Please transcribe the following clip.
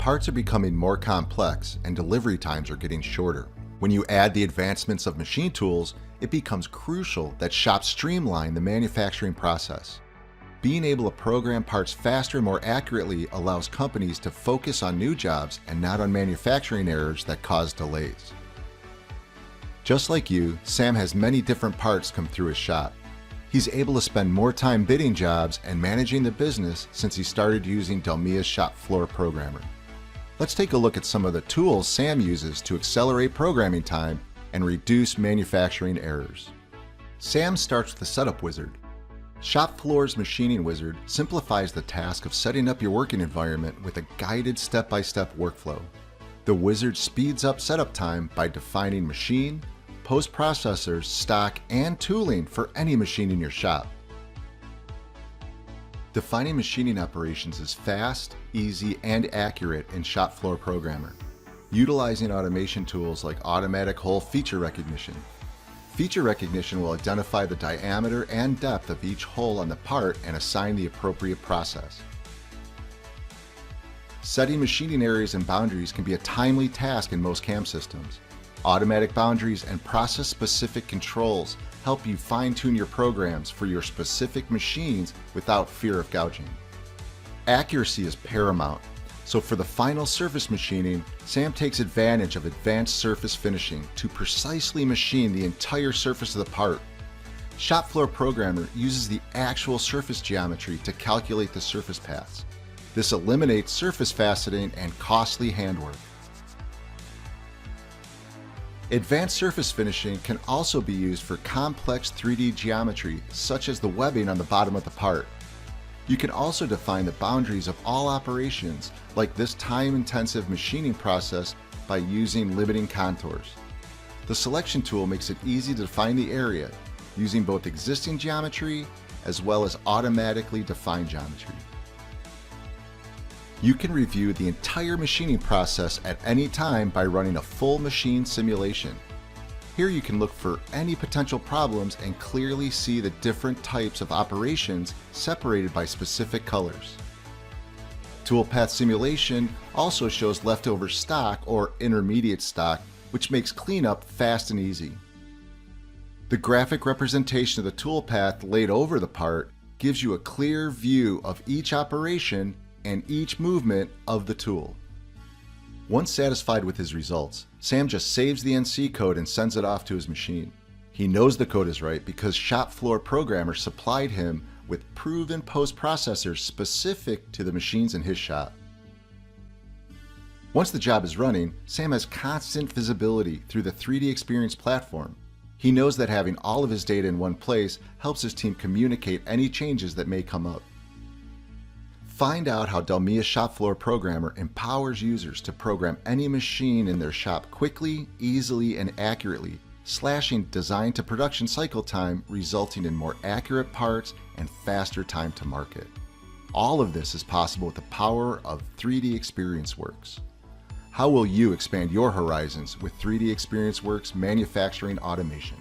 Parts are becoming more complex and delivery times are getting shorter. When you add the advancements of machine tools, it becomes crucial that shops streamline the manufacturing process. Being able to program parts faster and more accurately allows companies to focus on new jobs and not on manufacturing errors that cause delays. Just like you, Sam has many different parts come through his shop. He's able to spend more time bidding jobs and managing the business since he started using DELMIA Shop Floor Programmer. Let's take a look at some of the tools Sam uses to accelerate programming time and reduce manufacturing errors. Sam starts with the Setup Wizard. Shop Floor's Machining Wizard simplifies the task of setting up your working environment with a guided step-by-step workflow. The wizard speeds up setup time by defining machine, post-processors, stock, and tooling for any machine in your shop. Defining machining operations is fast, easy, and accurate in Shop Floor Programmer, utilizing automation tools like automatic hole feature recognition. Feature recognition will identify the diameter and depth of each hole on the part and assign the appropriate process. Setting machining areas and boundaries can be a timely task in most CAM systems. Automatic boundaries and process-specific controls help you fine-tune your programs for your specific machines without fear of gouging. Accuracy is paramount, so for the final surface machining, Sam takes advantage of advanced surface finishing to precisely machine the entire surface of the part. Shop Floor Programmer uses the actual surface geometry to calculate the surface paths. This eliminates surface faceting and costly handwork. Advanced surface finishing can also be used for complex 3D geometry, such as the webbing on the bottom of the part. You can also define the boundaries of all operations, like this time-intensive machining process, by using limiting contours. The selection tool makes it easy to define the area, using both existing geometry as well as automatically defined geometry. You can review the entire machining process at any time by running a full machine simulation. Here you can look for any potential problems and clearly see the different types of operations separated by specific colors. Toolpath simulation also shows leftover stock or intermediate stock, which makes cleanup fast and easy. The graphic representation of the toolpath laid over the part gives you a clear view of each operation and each movement of the tool. Once satisfied with his results, Sam just saves the NC code and sends it off to his machine. He knows the code is right because Shop Floor Programmer supplied him with proven post-processors specific to the machines in his shop. Once the job is running, Sam has constant visibility through the 3D Experience platform. He knows that having all of his data in one place helps his team communicate any changes that may come up. Find out how DELMIA Shop Floor Programmer empowers users to program any machine in their shop quickly, easily, and accurately, slashing design to production cycle time, resulting in more accurate parts and faster time to market. All of this is possible with the power of 3D Experience Works. How will you expand your horizons with 3D Experience Works manufacturing automation?